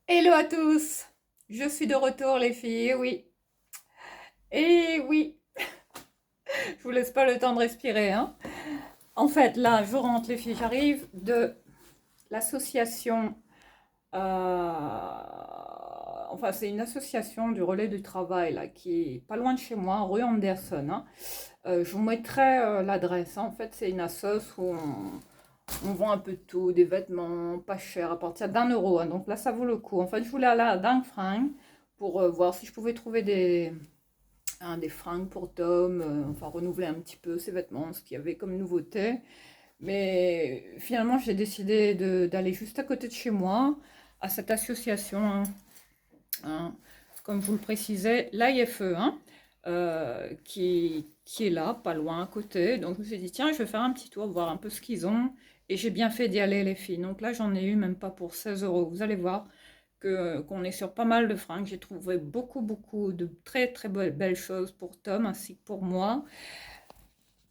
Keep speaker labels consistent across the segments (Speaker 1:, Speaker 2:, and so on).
Speaker 1: Hello à tous! Je suis de retour les filles, et oui, je vous laisse pas le temps de respirer, hein. En fait, là, je rentre les filles, j'arrive de l'association, enfin c'est une association du relais du travail, là, qui est pas loin de chez moi, rue Anderson, hein. Je vous mettrai l'adresse, hein. En fait, c'est une assoce où on vend un peu de tout, des vêtements pas chers, à partir d'1 euro, hein. Donc là, ça vaut le coup. En fait, je voulais aller à Dingue Fringue pour voir si je pouvais trouver des fringues pour Tom, enfin renouveler un petit peu ses vêtements, ce qu'il y avait comme nouveauté. Mais finalement, j'ai décidé d'aller juste à côté de chez moi, à cette association, hein, comme je vous le précisais, l'AIFE, hein, qui est là, pas loin à côté. Donc je me suis dit, tiens, je vais faire un petit tour, voir un peu ce qu'ils ont. Et j'ai bien fait d'y aller, les filles. Donc là, j'en ai eu même pas pour 16 euros. Vous allez voir qu'on est sur pas mal de fringues. J'ai trouvé beaucoup, beaucoup de très, très belles choses pour Tom ainsi que pour moi.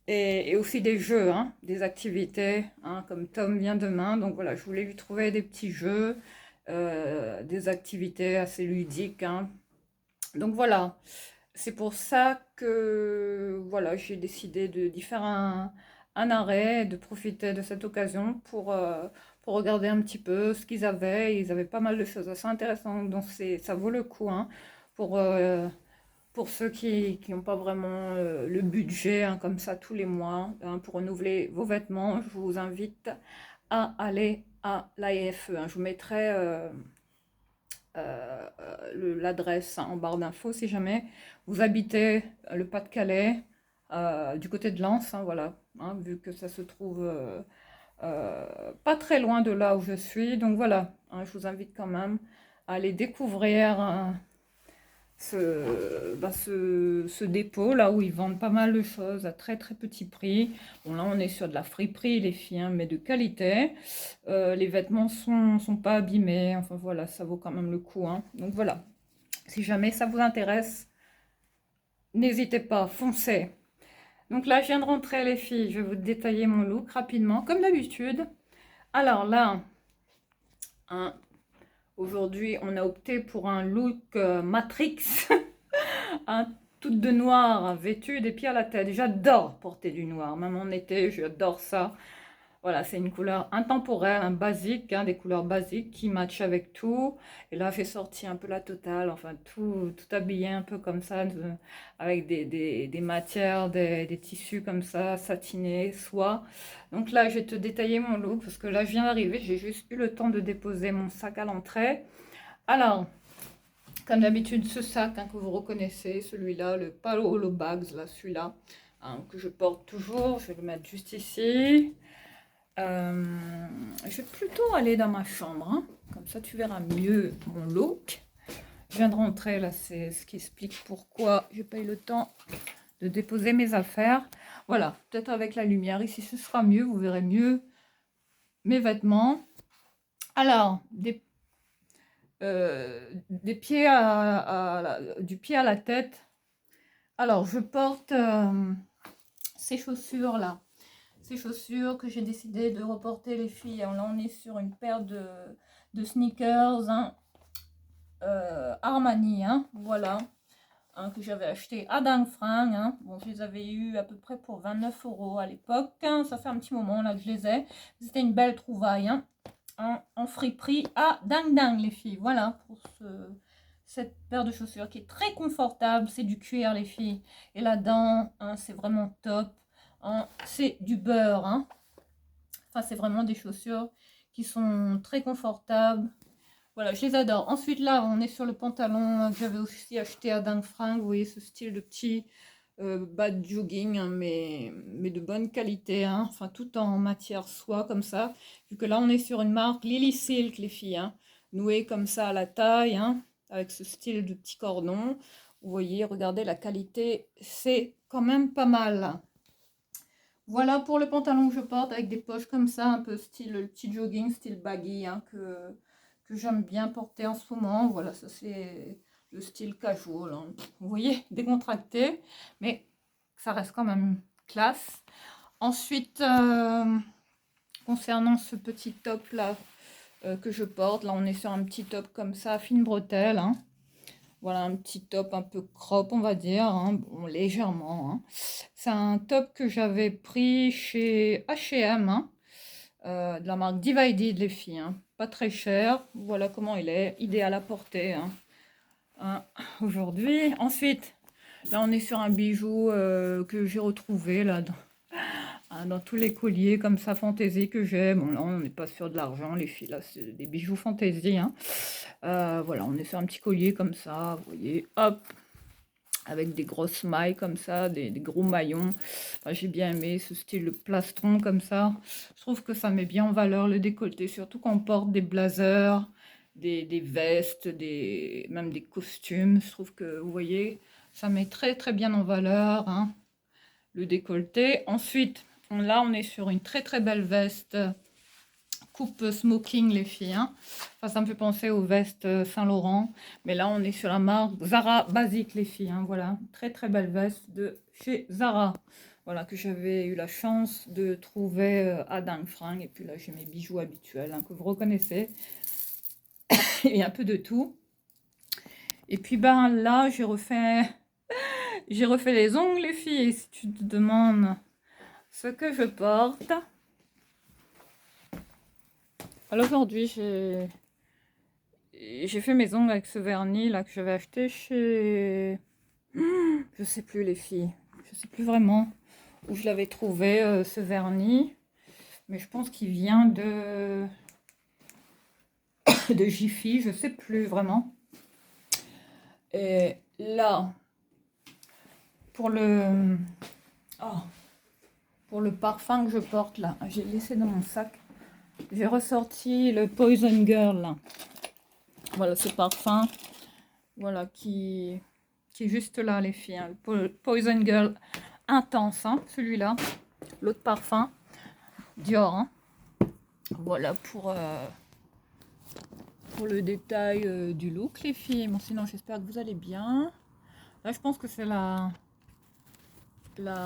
Speaker 1: Et aussi des jeux, hein, des activités, hein, comme Tom vient demain. Donc voilà, je voulais lui trouver des petits jeux, des activités assez ludiques, hein. Donc voilà, c'est pour ça que voilà, j'ai décidé d'y faire un arrêt, de profiter de cette occasion pour regarder un petit peu ce qu'ils avaient. Ils avaient pas mal de choses assez intéressantes, donc ça vaut le coup, hein, pour, euh, pour ceux qui n'ont pas vraiment le budget, hein, comme ça tous les mois, hein, pour renouveler vos vêtements. Je vous invite à aller à l'AFE, hein. Je vous mettrai l'adresse, hein, en barre d'infos si jamais vous habitez le Pas-de-Calais, du côté de Lens, hein, voilà, hein, vu que ça se trouve pas très loin de là où je suis. Donc voilà, hein, je vous invite quand même à aller découvrir, ce dépôt là où ils vendent pas mal de choses à très très petit prix. Bon, là on est sur de la friperie les filles, hein, mais de qualité. Les vêtements sont pas abîmés, enfin voilà, ça vaut quand même le coup, hein. Donc voilà, si jamais ça vous intéresse, n'hésitez pas, foncez. Donc là je viens de rentrer les filles, je vais vous détailler mon look rapidement comme d'habitude. Alors là, hein, aujourd'hui on a opté pour un look Matrix. Un tout de noir, hein, vêtue des pieds à la tête. J'adore porter du noir, même en été, j'adore ça. Voilà, c'est une couleur intemporelle, un basique, hein, des couleurs basiques qui matchent avec tout. Et là, j'ai sorti un peu la totale, enfin tout habillé un peu comme ça, avec des matières, des tissus comme ça, satinés, soie. Donc là, je vais te détailler mon look parce que là, je viens d'arriver, j'ai juste eu le temps de déposer mon sac à l'entrée. Alors, comme d'habitude, ce sac, hein, que vous reconnaissez, celui-là, le Palo Holo Bags, là, celui-là, hein, que je porte toujours. Je vais le mettre juste ici. Euh, je vais plutôt aller dans ma chambre, hein. Comme ça tu verras mieux mon look. Je viens de rentrer, là, c'est ce qui explique pourquoi j'ai pas eu le temps de déposer mes affaires. Voilà, peut-être avec la lumière ici ce sera mieux, vous verrez mieux mes vêtements. Alors, des pieds du pied à la tête. Alors, je porte ces chaussures-là. Ces chaussures que j'ai décidé de reporter, les filles. Alors là, on est sur une paire de sneakers, hein, Armani, hein, voilà, hein, que j'avais acheté à Dangfrang, hein. Bon, je les avais eu à peu près pour 29 euros à l'époque, hein. Ça fait un petit moment là que je les ai. C'était une belle trouvaille, hein, en friperie à Dang Dang, les filles. Voilà pour cette paire de chaussures qui est très confortable. C'est du cuir, les filles. Et là-dedans, hein, c'est vraiment top, hein. C'est du beurre, hein. Enfin, c'est vraiment des chaussures qui sont très confortables. Voilà, je les adore. Ensuite, là, on est sur le pantalon que j'avais aussi acheté à Dang Fringue. Vous voyez ce style de petit bas de jogging, hein, mais de bonne qualité, hein. Enfin, tout en matière soie, comme ça. Vu que là, on est sur une marque Lily Silk, les filles, hein, nouée comme ça à la taille, hein, avec ce style de petit cordon. Vous voyez, regardez la qualité, c'est quand même pas mal. Voilà pour le pantalon que je porte avec des poches comme ça, un peu style le petit jogging, style baggy, hein, que j'aime bien porter en ce moment. Voilà, ça c'est le style casual, hein. Vous voyez, décontracté, mais ça reste quand même classe. Ensuite, concernant ce petit top là, que je porte. Là, on est sur un petit top comme ça, fine bretelle, hein. Voilà, un petit top un peu crop, on va dire, hein, bon, légèrement, hein. C'est un top que j'avais pris chez H&M, hein, de la marque Divided, les filles, hein. Pas très cher. Voilà comment il est, idéal à porter, hein, hein, aujourd'hui. Ensuite, là, on est sur un bijou que j'ai retrouvé là dans tous les colliers comme ça fantaisie que j'ai. Bon, là, on n'est pas sur de l'argent, les filles, là, c'est des bijoux fantaisie, hein. Voilà, on est sur un petit collier comme ça, vous voyez, hop, avec des grosses mailles comme ça, des gros maillons. Enfin, j'ai bien aimé ce style de plastron comme ça. Je trouve que ça met bien en valeur le décolleté, surtout quand on porte des blazers, des vestes, même des costumes. Je trouve que, vous voyez, ça met très très bien en valeur, hein, le décolleté. Ensuite, là, on est sur une très très belle veste coupe smoking, les filles, hein. Enfin, ça me fait penser aux vestes Saint-Laurent. Mais là, on est sur la marque Zara Basique, les filles, hein. Voilà, très très belle veste de chez Zara. Voilà, que j'avais eu la chance de trouver à Dingue Fringue. Et puis là, j'ai mes bijoux habituels, hein, que vous reconnaissez. Et un peu de tout. Et puis ben là, j'ai refait les ongles, les filles. Et si tu te demandes ce que je porte. Alors aujourd'hui, j'ai fait mes ongles avec ce vernis là que j'avais acheté chez... Je sais plus, les filles. Je sais plus vraiment où je l'avais trouvé, ce vernis. Mais je pense qu'il vient de Jiffy. Je sais plus vraiment. Et là, pour le... oh, pour le parfum que je porte là, j'ai laissé dans mon sac. J'ai ressorti le Poison Girl là. Voilà ce parfum. Voilà qui est juste là, les filles, hein. Le Poison Girl intense, hein, celui-là. L'autre parfum, Dior, hein. Voilà pour le détail du look, les filles. Bon, sinon, j'espère que vous allez bien. Là, je pense que c'est la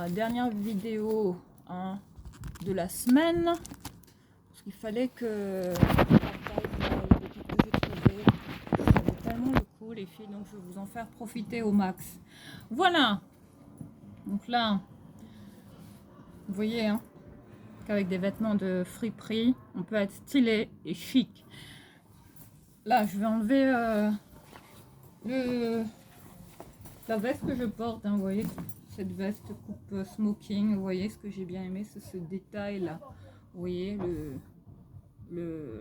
Speaker 1: dernière vidéo, hein, de la semaine. Parce qu'il fallait que ça vaut tellement le coup, les filles. Donc, je vais vous en faire profiter au max. Voilà. Donc là, vous voyez, hein, qu'avec des vêtements de friperie, on peut être stylé et chic. Là, je vais enlever la veste que je porte, hein, vous voyez, cette veste coupe smoking. Vous voyez, ce que j'ai bien aimé, c'est ce détail là. Vous voyez,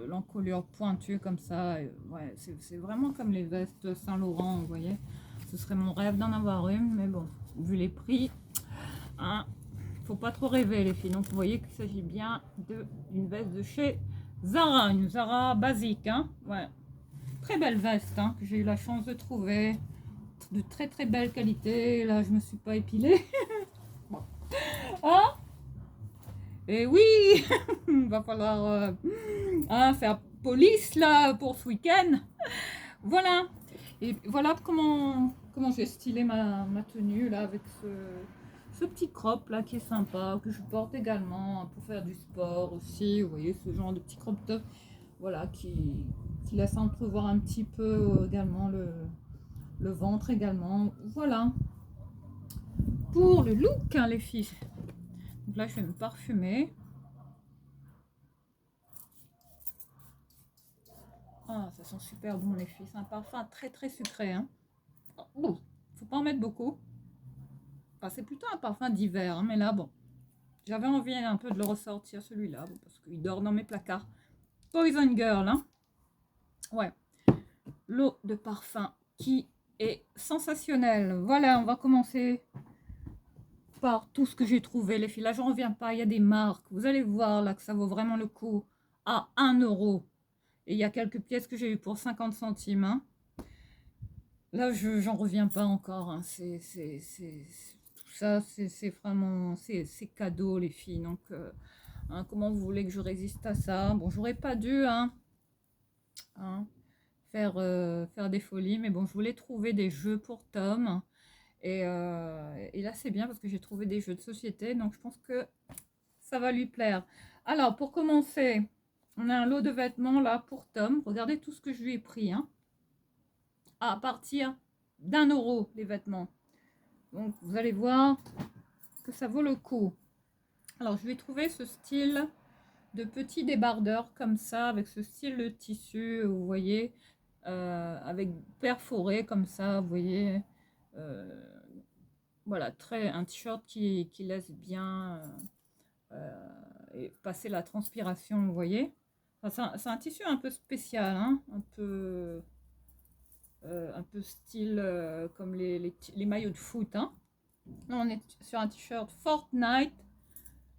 Speaker 1: l'encolure pointue comme ça. Ouais, c'est vraiment comme les vestes Saint-Laurent, vous voyez. Ce serait mon rêve d'en avoir une, mais bon, vu les prix, hein, faut pas trop rêver, les filles. Donc vous voyez qu'il s'agit bien d'une veste de chez Zara, une Zara basique, hein. Ouais, très belle veste, hein, que j'ai eu la chance de trouver, de très très belle qualité. Là, je me suis pas épilée. Bon. Ah, et oui, va falloir hein, faire police là pour ce week-end. Voilà. Et voilà comment j'ai stylé ma tenue là avec ce petit crop là qui est sympa, que je porte également pour faire du sport aussi. Vous voyez, ce genre de petit crop top, voilà, qui laisse entrevoir un petit peu également le ventre également. Voilà. Pour le look, hein, les filles. Donc là, je vais me parfumer. Ah, ça sent super bon, les filles. C'est un parfum très très sucré, hein. Bon, faut pas en mettre beaucoup. Enfin, c'est plutôt un parfum d'hiver, hein, mais là, bon, j'avais envie un peu de le ressortir, celui-là, bon, parce qu'il dort dans mes placards. Poison Girl, hein. Ouais, l'eau de parfum qui est sensationnelle. Voilà, on va commencer par tout ce que j'ai trouvé, les filles. Là, j'en reviens pas, il y a des marques. Vous allez voir là que ça vaut vraiment le coup à 1 euro. Et il y a quelques pièces que j'ai eues pour 50 centimes, hein. Là, j'en reviens pas encore, hein. Tout ça, c'est vraiment, c'est cadeau, les filles. Donc, hein, comment vous voulez que je résiste à ça? Bon, j'aurais pas dû, hein, faire des folies, mais bon, je voulais trouver des jeux pour Tom. Et là, c'est bien parce que j'ai trouvé des jeux de société, donc je pense que ça va lui plaire. Alors, pour commencer, on a un lot de vêtements là pour Tom. Regardez tout ce que je lui ai pris, hein, à partir d'1 € les vêtements. Donc vous allez voir que ça vaut le coup. Alors je vais trouver ce style de petit débardeur comme ça, avec ce style de tissu, vous voyez, avec perforé comme ça, vous voyez. Voilà, un t-shirt qui laisse bien et passer la transpiration, vous voyez. Enfin, c'est un tissu un peu spécial, hein, un peu style comme les maillots de foot, hein. Là, on est sur un t-shirt Fortnite.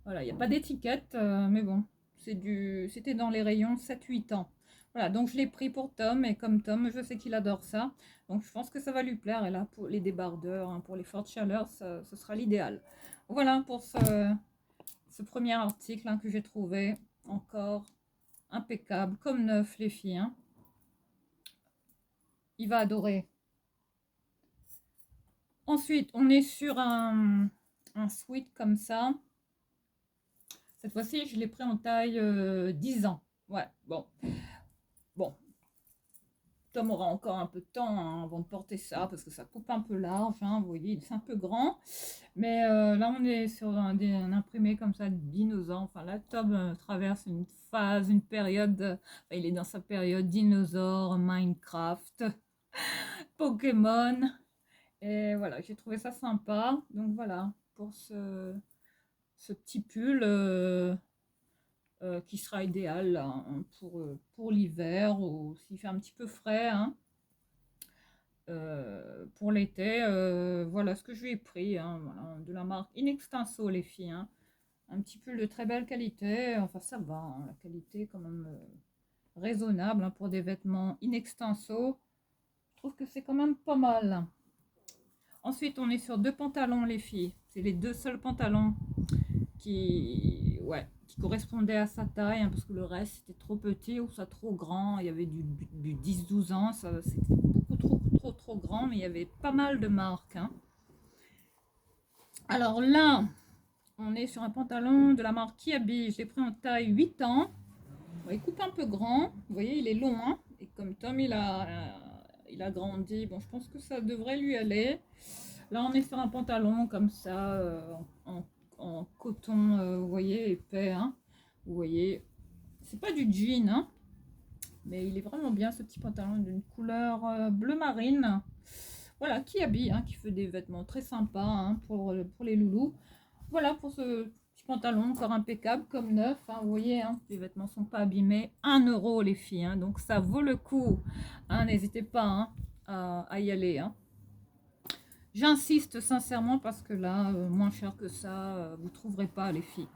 Speaker 1: Voilà, il n'y a pas d'étiquette, mais bon, c'était dans les rayons 7-8 ans. Voilà, donc je l'ai pris pour Tom, et comme Tom, je sais qu'il adore ça. Donc je pense que ça va lui plaire. Et là, pour les débardeurs, hein, pour les fortes chaleurs, ce sera l'idéal. Voilà pour ce premier article, hein, que j'ai trouvé. Encore impeccable, comme neuf, les filles, hein. Il va adorer. Ensuite, on est sur un sweat comme ça. Cette fois-ci, je l'ai pris en taille 10 ans. Ouais, bon. Bon, Tom aura encore un peu de temps, hein, avant de porter ça, parce que ça coupe un peu large, hein, vous voyez, c'est un peu grand. Mais là, on est sur un imprimé comme ça de dinosaure. Enfin, là, Tom traverse une phase, une période. Il est dans sa période dinosaure, Minecraft, Pokémon. Et voilà, j'ai trouvé ça sympa. Donc voilà, pour ce petit pull qui sera idéal là, hein, pour l'hiver, ou s'il fait un petit peu frais, hein. Pour l'été, voilà ce que je lui ai pris, hein, voilà, de la marque Inextenso, les filles, hein. Un petit pull de très belle qualité, enfin ça va, hein, la qualité quand même raisonnable, hein, pour des vêtements Inextenso. Je trouve que c'est quand même pas mal. Ensuite, on est sur 2 pantalons, les filles. C'est les 2 seuls pantalons qui correspondaient à sa taille, hein, parce que le reste c'était trop petit ou ça trop grand. Il y avait du 10-12 ans, c'était beaucoup trop grand, mais il y avait pas mal de marques, hein. Alors là, on est sur un pantalon de la marque Kiabi. Je l'ai pris en taille 8 ans. Bon, il coupe un peu grand, vous voyez, il est long, hein. Et comme Tom il a grandi, bon, je pense que ça devrait lui aller. Là, on est sur un pantalon comme ça, en coton, vous voyez, épais, hein. Vous voyez, c'est pas du jean, hein, mais il est vraiment bien, ce petit pantalon d'une couleur bleu marine. Voilà, qui habille, hein, qui fait des vêtements très sympas, hein, pour les loulous. Voilà pour ce petit pantalon, encore impeccable, comme neuf, hein, vous voyez, hein, les vêtements sont pas abîmés. 1 € les filles, hein, donc ça vaut le coup, hein, n'hésitez pas, hein, à y aller, hein. J'insiste sincèrement parce que là, moins cher que ça, vous ne trouverez pas, les filles.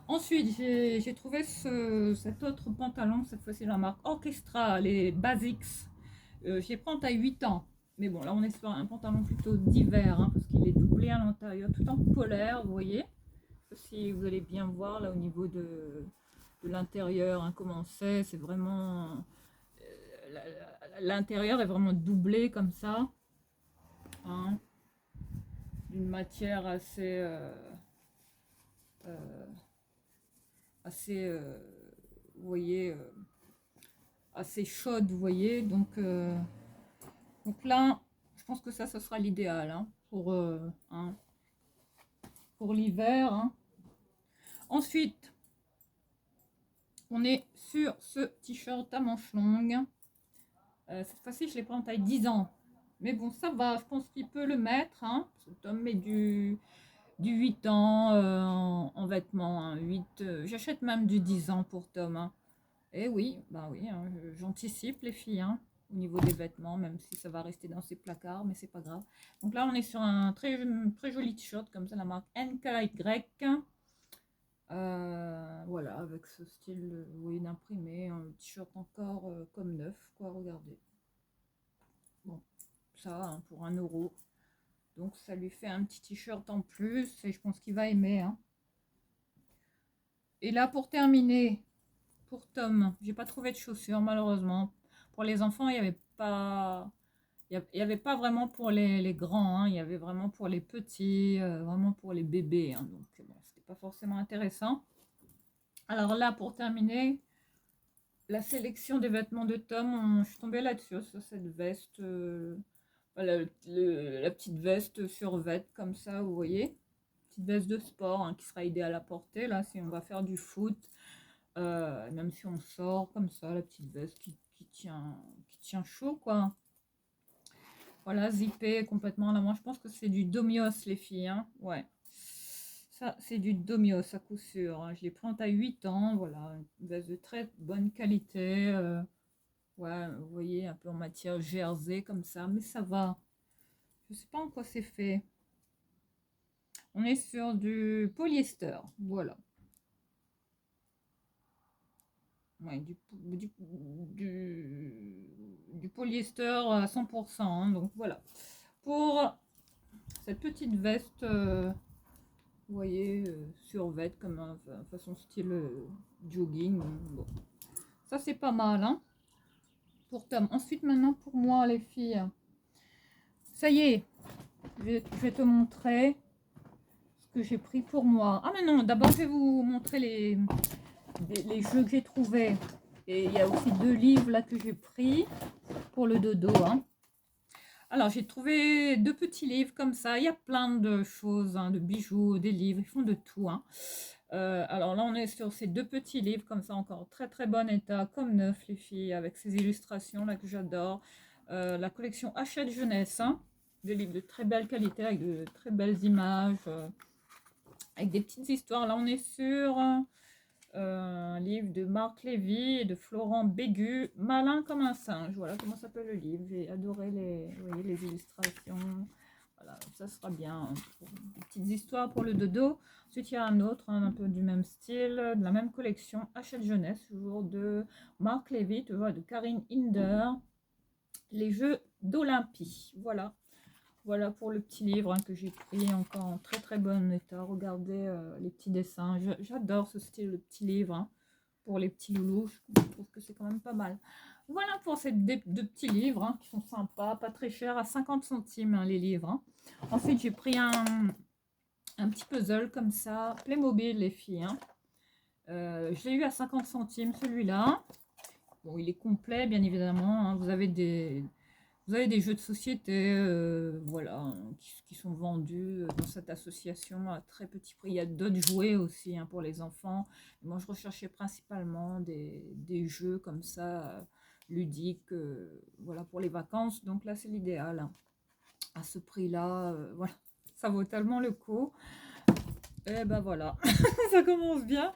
Speaker 1: Ensuite, j'ai trouvé cet autre pantalon, cette fois-ci la marque Orchestra, les Basics. J'ai pris en taille 8 ans. Mais bon, là, on est sur un pantalon plutôt d'hiver, hein, parce qu'il est doublé à l'intérieur, tout en polaire, vous voyez. Si vous allez bien voir, là, au niveau de l'intérieur, hein, comment c'est vraiment... l'intérieur est vraiment doublé comme ça, hein, d'une matière assez, vous voyez, assez chaude, vous voyez. Donc là, je pense que ça sera l'idéal, hein, hein, pour l'hiver, hein. Ensuite, on est sur ce t-shirt à manches longues. Cette fois-ci, je l'ai pris en taille 10 ans. Mais bon, ça va, je pense qu'il peut le mettre, hein. Tom met du 8 ans en vêtements, hein. J'achète même du 10 ans pour Tom, hein. Et oui, bah oui, hein, j'anticipe les filles, hein, au niveau des vêtements, même si ça va rester dans ses placards, mais c'est pas grave. Donc là, on est sur un très joli t-shirt, comme ça, la marque NKY. Voilà, avec ce style, vous voyez, d'imprimé, un t-shirt encore comme neuf, quoi, regardez. Bon, ça, hein, pour 1 €. Donc ça lui fait un petit t-shirt en plus, et je pense qu'il va aimer, hein. Et là, pour terminer, pour Tom, j'ai pas trouvé de chaussures, malheureusement. Pour les enfants, il n'y avait pas... Il y avait pas vraiment pour les grands, hein. Il y avait vraiment pour les petits, vraiment pour les bébés, hein. Donc bon, c'était pas forcément intéressant. Alors là, pour terminer, la sélection des vêtements de Tom, je suis tombée là-dessus, sur cette veste, voilà, la petite veste survêt comme ça, vous voyez, petite veste de sport hein, qui sera idéale à porter là si on va faire du foot, même si on sort comme ça, la petite veste qui tient chaud quoi. Voilà, zippé complètement là, moi je pense que c'est du Domios les filles, hein. Ouais. Ça, c'est du Domios à coup sûr, hein. Je l'ai pris en taille 8 ans, voilà, une veste de très bonne qualité. Ouais, vous voyez, un peu en matière jersey comme ça, mais ça va. Je sais pas en quoi c'est fait. On est sur du polyester, voilà. Ouais, du polyester à 100%, hein, donc voilà. Pour cette petite veste, vous voyez, survêt comme un façon style jogging. Bon. Ça, c'est pas mal, hein, pour Tom. Ensuite, maintenant, pour moi, les filles. Ça y est, je vais te montrer ce que j'ai pris pour moi. Ah, mais non, d'abord, je vais vous montrer les jeux que j'ai trouvés. Et il y a aussi 2 livres là que j'ai pris pour le dodo, hein. Alors, j'ai trouvé 2 petits livres comme ça. Il y a plein de choses, hein, de bijoux, des livres, ils font de tout, hein. Alors là, on est sur ces 2 petits livres comme ça, encore très très bon état, comme neuf les filles, avec ces illustrations là que j'adore. La collection Hachette Jeunesse, hein. Des livres de très belle qualité, avec de très belles images, avec des petites histoires. Là, on est sur un livre de Marc Lévy et de Florent Bégu, Malin comme un singe. Voilà comment s'appelle le livre. J'ai adoré vous voyez, les illustrations. Voilà, ça sera bien pour des petites histoires pour le dodo. Ensuite, il y a un autre, hein, un peu du même style, de la même collection, Hachette Jeunesse, toujours de Marc Lévy, tu vois, de Karine Hinder, les jeux d'Olympie. Voilà. Voilà pour le petit livre hein, que j'ai pris, encore en très très bon état. Regardez les petits dessins. J'adore ce style de petit livre hein, pour les petits loulous. Je trouve que c'est quand même pas mal. Voilà pour ces 2 petits livres hein, qui sont sympas, pas très chers, à 50 centimes hein, les livres. Hein. Ensuite, j'ai pris un petit puzzle comme ça, Playmobil les filles. Hein. Je l'ai eu à 50 centimes celui-là. Bon, il est complet bien évidemment. Hein. Vous avez des jeux de société, voilà, hein, qui sont vendus dans cette association à très petit prix. Il y a d'autres jouets aussi hein, pour les enfants. Moi, je recherchais principalement des jeux comme ça, ludiques, voilà, pour les vacances. Donc là, c'est l'idéal. Hein. À ce prix-là, voilà, ça vaut tellement le coup. Et ben voilà, ça commence bien.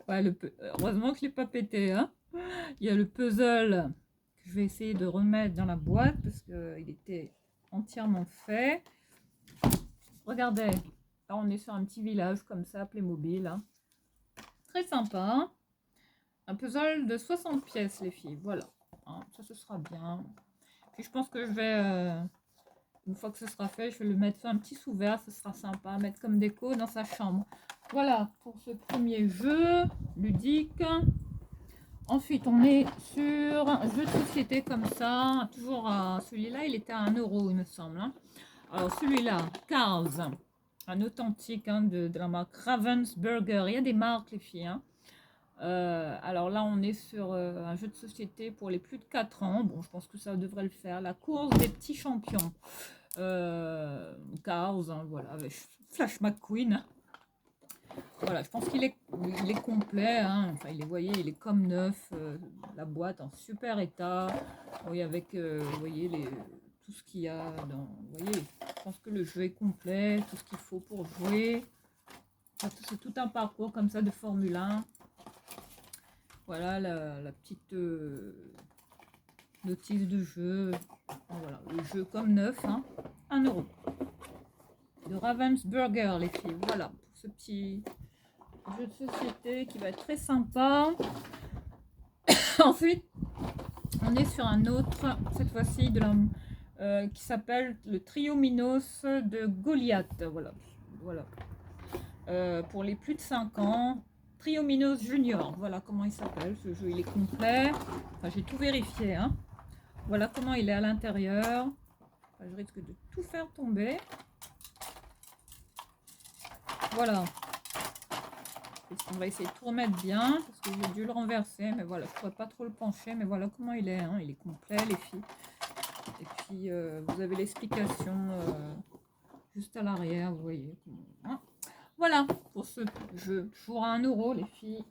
Speaker 1: Ouais, heureusement que je ne l'ai pas pété. Hein. Il y a le puzzle que je vais essayer de remettre dans la boîte parce qu'il était entièrement fait. Regardez, là on est sur un petit village comme ça, Playmobil. Hein. Très sympa. Un puzzle de 60 pièces les filles, voilà. Hein, ça ce sera bien. Puis je pense que je vais, une fois que ce sera fait, je vais le mettre sur un petit sous-verre, ce sera sympa à mettre comme déco dans sa chambre. Voilà pour ce premier jeu ludique. Ensuite, on est sur un jeu de société comme ça. Toujours celui-là, il était à 1 euro, il me semble. Hein. Alors, celui-là, Cars, un authentique hein, de la marque Ravensburger. Il y a des marques, les filles. Hein. Alors là, on est sur un jeu de société pour les plus de 4 ans. Bon, je pense que ça devrait le faire. La course des petits champions. Cars, hein, voilà, avec Flash McQueen. Voilà, je pense qu'il est complet. Hein. Enfin, vous voyez, il est comme neuf. La boîte en super état. Oui, avec, vous voyez, tout ce qu'il y a dans. Vous voyez, je pense que le jeu est complet. Tout ce qu'il faut pour jouer. Enfin, c'est tout un parcours comme ça de Formule 1. Voilà la petite notice de jeu. Voilà, le jeu comme neuf. Hein. 1 euro. De Ravensburger, les filles. Voilà, pour ce petit jeu de société qui va être très sympa. Ensuite, on est sur un autre, cette fois-ci, qui s'appelle le Trio Minos de Goliath. Voilà. Voilà. Pour les plus de 5 ans, Trio Minos Junior. Voilà comment il s'appelle. Ce jeu, il est complet. Enfin, j'ai tout vérifié. Hein. Voilà comment il est à l'intérieur. Enfin, je risque de tout faire tomber. Voilà. On va essayer de tout remettre bien, parce que j'ai dû le renverser, mais voilà, je ne pourrais pas trop le pencher, mais voilà comment il est, hein. Il est complet, les filles. Et puis, vous avez l'explication juste à l'arrière, vous voyez. Hein. Voilà, pour ce jeu, toujours à 1 euro, les filles.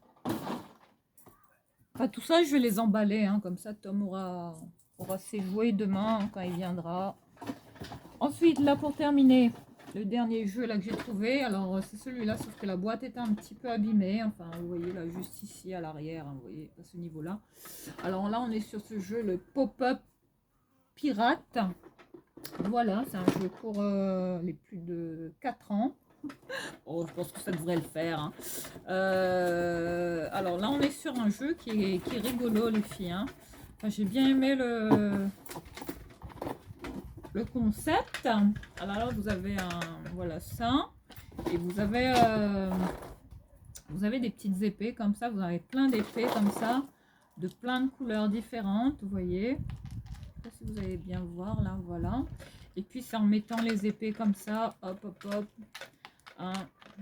Speaker 1: Enfin, tout ça, je vais les emballer, hein, comme ça, Tom aura ses jouets demain, quand il viendra. Ensuite, là, pour terminer, le dernier jeu là que j'ai trouvé, alors c'est celui-là, sauf que la boîte est un petit peu abîmée. Enfin, vous voyez là, juste ici à l'arrière, hein, vous voyez, à ce niveau-là. Alors là, on est sur ce jeu, le Pop-Up Pirate. Voilà, c'est un jeu pour les plus de 4 ans. Oh, je pense que ça devrait le faire. Hein. Alors là, on est sur un jeu qui est rigolo, les filles. Hein. Enfin, j'ai bien aimé le concept. Alors là, vous avez voilà ça. Et vous avez des petites épées comme ça. Vous avez plein d'épées comme ça, de plein de couleurs différentes. Vous voyez. Je sais pas si vous allez bien voir là, voilà. Et puis c'est en mettant les épées comme ça, hop, hop, hop, hein,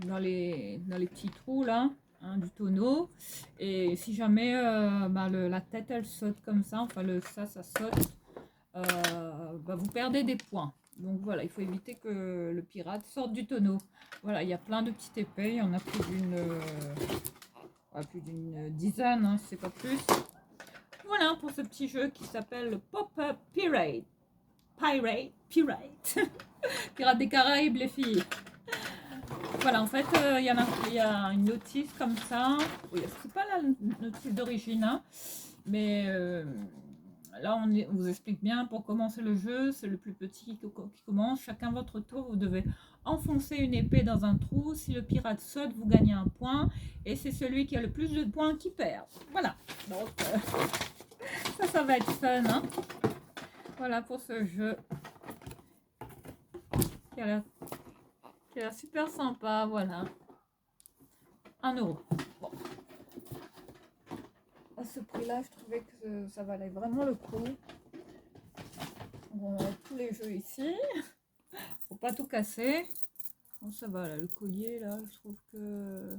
Speaker 1: dans les petits trous là, hein, du tonneau. Et si jamais la tête elle saute comme ça, enfin ça saute, vous perdez des points. Donc voilà, il faut éviter que le pirate sorte du tonneau. Voilà, il y a plein de petites épées, il y en a plus d'une dizaine, hein, c'est pas plus. Voilà pour ce petit jeu qui s'appelle le Pop-Up Pirate. Pirate. Pirates des Caraïbes, les filles. Voilà, en fait, il y a une notice comme ça. Oui, c'est pas la notice d'origine, hein, mais là, on vous explique bien pour commencer le jeu. C'est le plus petit qui commence. Chacun votre tour, vous devez enfoncer une épée dans un trou. Si le pirate saute, vous gagnez un point. Et c'est celui qui a le plus de points qui perd. Voilà. Donc, ça va être fun. Hein. Voilà pour ce jeu. Qui a l'air super sympa. Voilà. 1 euro. Bon. À ce prix-là, je trouvais que ça valait vraiment le coup. On a tous les jeux ici. Faut pas tout casser. Bon, ça va, là, le collier, là, je trouve que...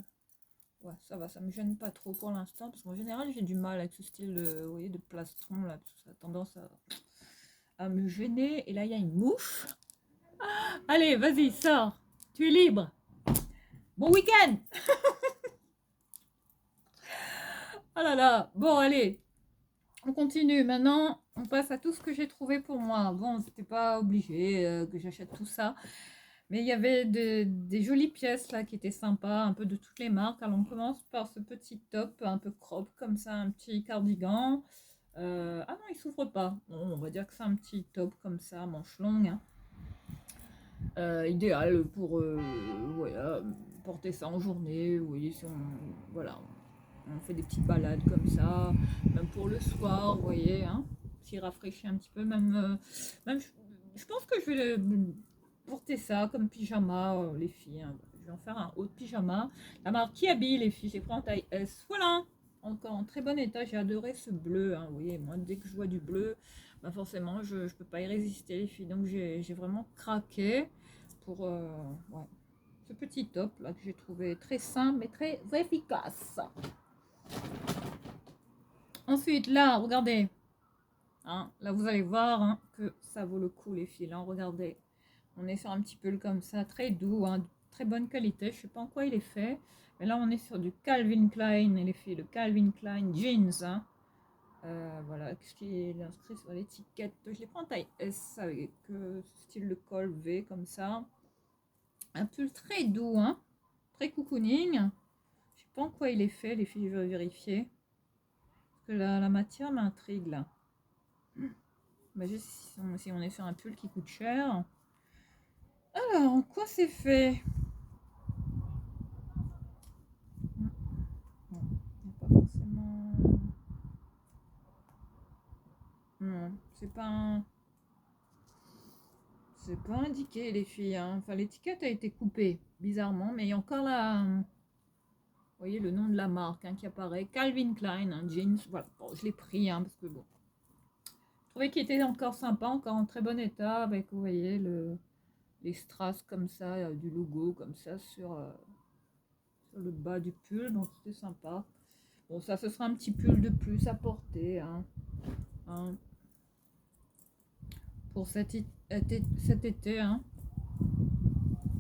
Speaker 1: Ouais, ça va, ça me gêne pas trop pour l'instant. Parce qu'en général, j'ai du mal avec ce style vous voyez, de plastron, là. Parce que ça a tendance à me gêner. Et là, il y a une mouche. Ah, allez, vas-y, sors. Tu es libre. Bon week-end. Oh là là. Bon, allez. On continue. Maintenant, on passe à tout ce que j'ai trouvé pour moi. Bon, c'était pas obligé que j'achète tout ça. Mais il y avait des jolies pièces là qui étaient sympas, un peu de toutes les marques. Alors on commence par ce petit top un peu crop comme ça, un petit cardigan. Ah non, il s'ouvre pas. Bon, on va dire que c'est un petit top comme ça, manche longue. Hein. Idéal pour voilà, porter ça en journée. Vous voyez, si voilà, on fait des petites balades comme ça, même pour le soir, vous voyez, hein, s'il rafraîchit un petit peu, même je pense que je vais porter ça comme pyjama, les filles, hein. Je vais en faire un haut de pyjama. La marque Kiabi, les filles, j'ai pris en taille S, voilà, encore en très bon état, j'ai adoré ce bleu, hein, vous voyez, moi dès que je vois du bleu, forcément je ne peux pas y résister, les filles, donc j'ai vraiment craqué pour ouais, ce petit top là que j'ai trouvé très simple mais très efficace. Ensuite, là, regardez. Hein, là, vous allez voir hein, que ça vaut le coup, les filles. Là, regardez. On est sur un petit pull comme ça, très doux, hein, très bonne qualité. Je sais pas en quoi il est fait. Mais là, on est sur du Calvin Klein, les filles. Le Calvin Klein Jeans. Hein. Voilà, ce qui est inscrit sur l'étiquette. Je les prends en taille S avec style de col V comme ça. Un pull très doux, hein, très cocooning. Je sais pas en quoi il est fait, les filles, je vais vérifier. Parce que la matière m'intrigue là. Imagine si on est sur un pull qui coûte cher. Alors, en quoi c'est fait? Non, il n'y a pas forcément... Non, c'est pas... C'est pas indiqué, les filles. Hein. Enfin, l'étiquette a été coupée, bizarrement. Mais il y a encore la... Vous voyez le nom de la marque hein, qui apparaît. Calvin Klein, un jeans. Voilà, bon, je l'ai pris, hein, parce que bon... Je trouvais qu'il était encore sympa, encore en très bon état, avec, vous voyez, les strass comme ça, du logo comme ça sur sur le bas du pull, donc c'était sympa. Bon, ça, ce sera un petit pull de plus à porter, hein, hein, pour cet été, hein.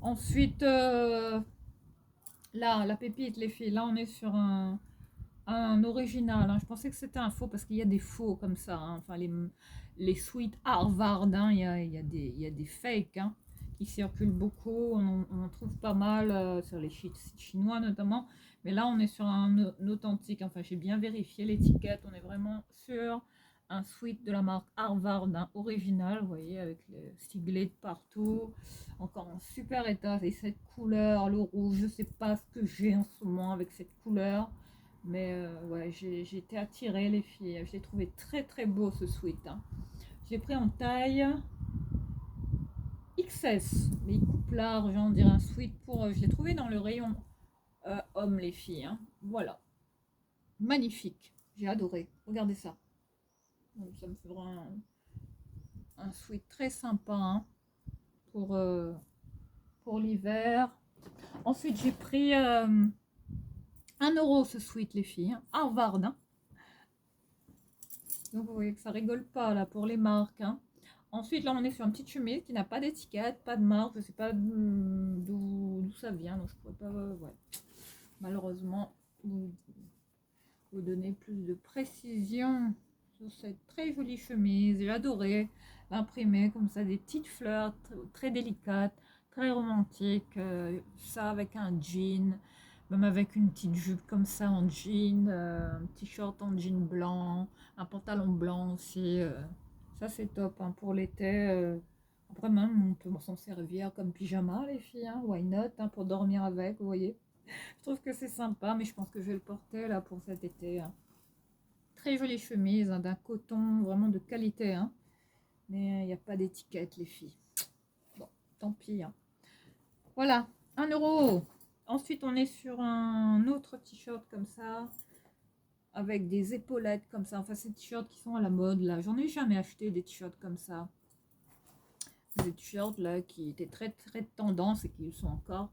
Speaker 1: Ensuite, là, la pépite, les filles, là, on est sur un original, hein. Je pensais que c'était un faux parce qu'il y a des faux comme ça, hein. Enfin, les sweats Harvard, hein, il y a des fakes, hein, qui circulent beaucoup. On en trouve pas mal sur les sites chinois notamment. Mais là, on est sur un authentique. Enfin, j'ai bien vérifié l'étiquette. On est vraiment sur un sweat de la marque Harvard, hein, original. Vous voyez, avec les siglés de partout. Encore en super état. Et cette couleur, le rouge, je sais pas ce que j'ai en ce moment avec cette couleur. Mais ouais, j'ai été attirée, les filles. Je l'ai trouvé très très beau ce sweat, hein. J'ai pris en taille XS, mais il coupe large, on dirait un sweat pour. Je l'ai trouvé dans le rayon homme, les filles, hein. Voilà, magnifique. J'ai adoré. Regardez ça. Donc, ça me fera un sweat très sympa, hein, pour l'hiver. Ensuite, j'ai pris 1 € ce sweat, les filles, hein. Harvard, hein. Donc vous voyez que ça rigole pas là pour les marques, hein. Ensuite, là, on est sur une petite chemise qui n'a pas d'étiquette, pas de marque. Je sais pas d'où ça vient, donc je pourrais pas, ouais, malheureusement, vous donner plus de précision sur cette très jolie chemise. J'ai adoré l'imprimer comme ça, des petites fleurs très délicates, très romantiques. Ça avec un jean, même avec une petite jupe comme ça en jean, un petit short en jean blanc, un pantalon blanc aussi. Ça c'est top, hein, pour l'été. Après même on peut s'en servir comme pyjama, les filles, hein, why not, hein, pour dormir avec, vous voyez. Je trouve que c'est sympa, mais je pense que je vais le porter là pour cet été, hein. Très jolie chemise, hein, d'un coton vraiment de qualité, hein. Mais il n'y a pas d'étiquette, les filles. Bon, tant pis, hein. Voilà, 1 €. Ensuite, on est sur un autre t-shirt comme ça, avec des épaulettes comme ça. Enfin, ces t-shirts qui sont à la mode là. J'en ai jamais acheté des t-shirts comme ça. Des t-shirts là qui étaient très très tendance et qui le sont encore.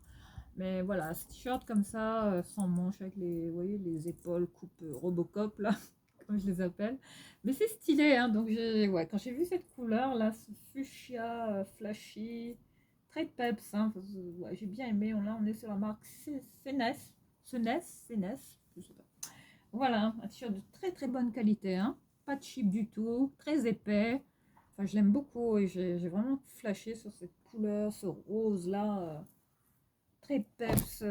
Speaker 1: Mais voilà, ce t-shirt comme ça, sans manches, avec les, vous voyez, les épaules coupe Robocop là, comme je les appelle. Mais c'est stylé, hein. Donc ouais, quand j'ai vu cette couleur là, ce fuchsia flashy, très peps, hein, ouais, j'ai bien aimé. Là, on est sur la marque Senes, je sais pas. Voilà, un t-shirt de très très bonne qualité, hein. Pas de cheap du tout, très épais. Enfin, je l'aime beaucoup et j'ai vraiment flashé sur cette couleur, ce rose là. Très peps,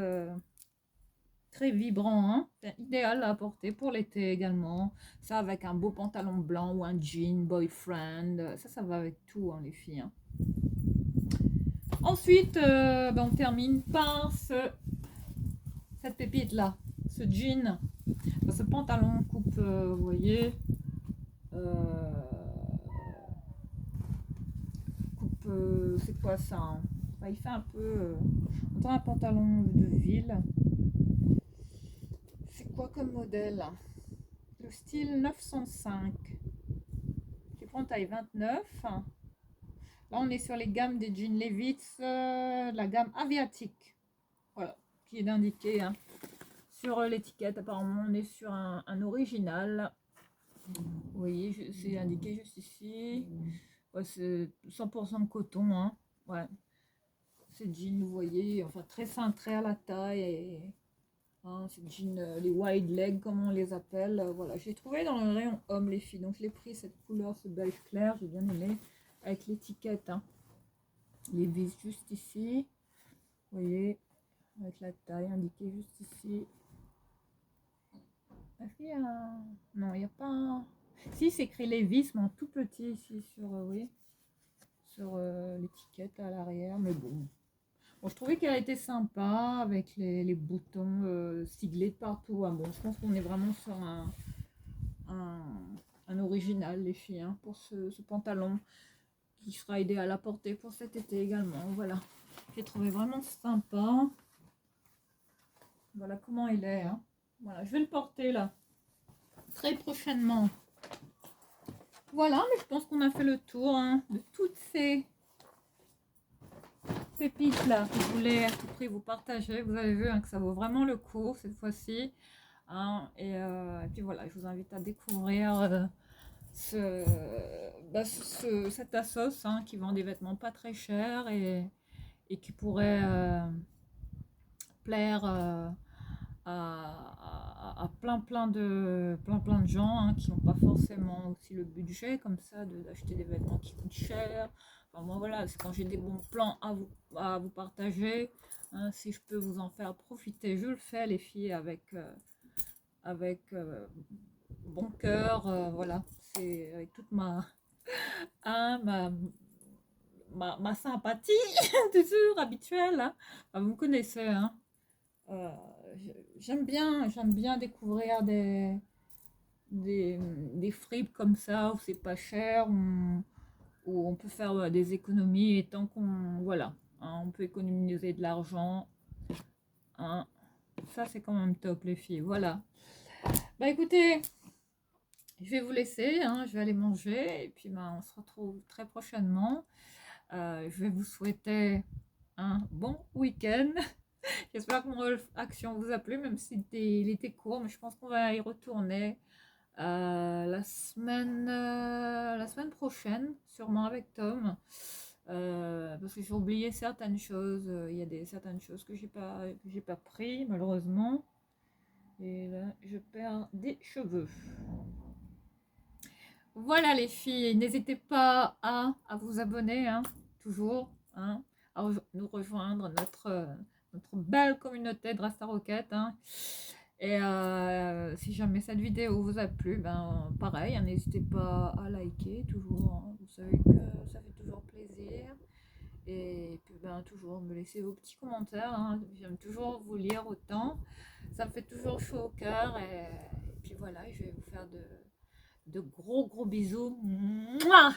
Speaker 1: très vibrant, hein. C'est idéal à porter pour l'été également. Ça avec un beau pantalon blanc ou un jean boyfriend. Ça va avec tout, hein, les filles, hein. Ensuite, on termine par cette pépite là, ce jean, ce pantalon coupe, vous voyez, euh, coupe, c'est quoi ça, hein. Enfin, il fait un peu, on dirait un pantalon de ville. C'est quoi comme modèle? Le style 905. Je prends taille 29. Là, on est sur les gammes des jeans Levi's, la gamme asiatique. Voilà, qui est indiqué, hein, sur l'étiquette. Apparemment, on est sur un original. Vous voyez, c'est indiqué juste ici. Ouais, c'est 100% de coton, hein. Ouais. Ces jeans, vous voyez, enfin très cintré à la taille. Hein, ces jeans, les wide legs, comme on les appelle. Voilà, j'ai trouvé dans le rayon homme, les filles. Donc, je l'ai pris cette couleur, ce beige clair. J'ai bien aimé. Avec l'étiquette, hein. Les vis juste ici. Vous voyez, avec la taille indiquée juste ici. Est-ce qu'il y a un... Non, il n'y a pas un... Si, c'est écrit les vis, mais en tout petit ici sur, oui, sur l'étiquette à l'arrière. Mais bon. Bon, je trouvais qu'elle était sympa avec les boutons siglés de partout, hein. Bon, je pense qu'on est vraiment sur un original, les filles, hein, pour ce pantalon qui sera idéal à porter pour cet été également. Voilà, j'ai trouvé vraiment sympa. Voilà comment il est, hein. Voilà, je vais le porter là très prochainement. Voilà, mais je pense qu'on a fait le tour, hein, de toutes ces pépite là que je voulais à tout prix vous partager. Vous avez vu hein, que ça vaut vraiment le coup cette fois-ci. Hein, et puis voilà, je vous invite à découvrir ce, cette Assos hein, qui vend des vêtements pas très chers et qui pourrait plaire à plein de gens hein, qui n'ont pas forcément aussi le budget comme ça d'acheter des vêtements qui coûtent cher. Enfin, moi voilà, c'est quand j'ai des bons plans à vous partager. Hein, si je peux vous en faire profiter, je le fais les filles avec bon cœur. Voilà, c'est avec toute hein, ma sympathie, toujours habituelle. Hein. Enfin, vous me connaissez, hein. Euh, j'aime bien découvrir des fripes comme ça, où c'est pas cher, où on peut faire des économies, et tant qu'on, voilà, hein, on peut économiser de l'argent, hein. Ça c'est quand même top les filles, voilà. Bah écoutez, je vais vous laisser, hein, je vais aller manger, et puis bah, on se retrouve très prochainement. Je vais vous souhaiter un bon week-end. J'espère que mon action vous a plu, même si il était court, mais je pense qu'on va y retourner la semaine prochaine, sûrement avec Tom. Parce que j'ai oublié certaines choses. Il y a certaines choses que j'ai pas pris, malheureusement. Et là, je perds des cheveux. Voilà les filles, n'hésitez pas à vous abonner, hein, toujours, hein, à nous rejoindre, notre belle communauté de Rasta Rocket. Hein. Et si jamais cette vidéo vous a plu, ben pareil, hein, n'hésitez pas à liker, toujours, hein, vous savez que ça fait toujours plaisir. Et puis ben toujours me laisser vos petits commentaires, hein, j'aime toujours vous lire autant, ça me fait toujours chaud au cœur. Et puis voilà, je vais vous faire de gros bisous. Mouah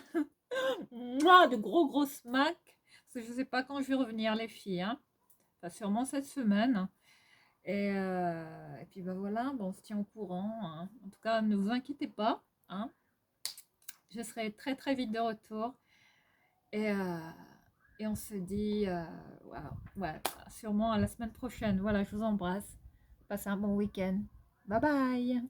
Speaker 1: Mouah, de gros smacks. Parce que je sais pas quand je vais revenir les filles. Hein. Enfin, sûrement cette semaine. Et puis ben voilà, bon, on se tient au courant. Hein. En tout cas, ne vous inquiétez pas. Hein. Je serai très vite de retour. Et, euh, et on se dit ouais, sûrement à la semaine prochaine. Voilà, je vous embrasse. Passez un bon week-end. Bye bye.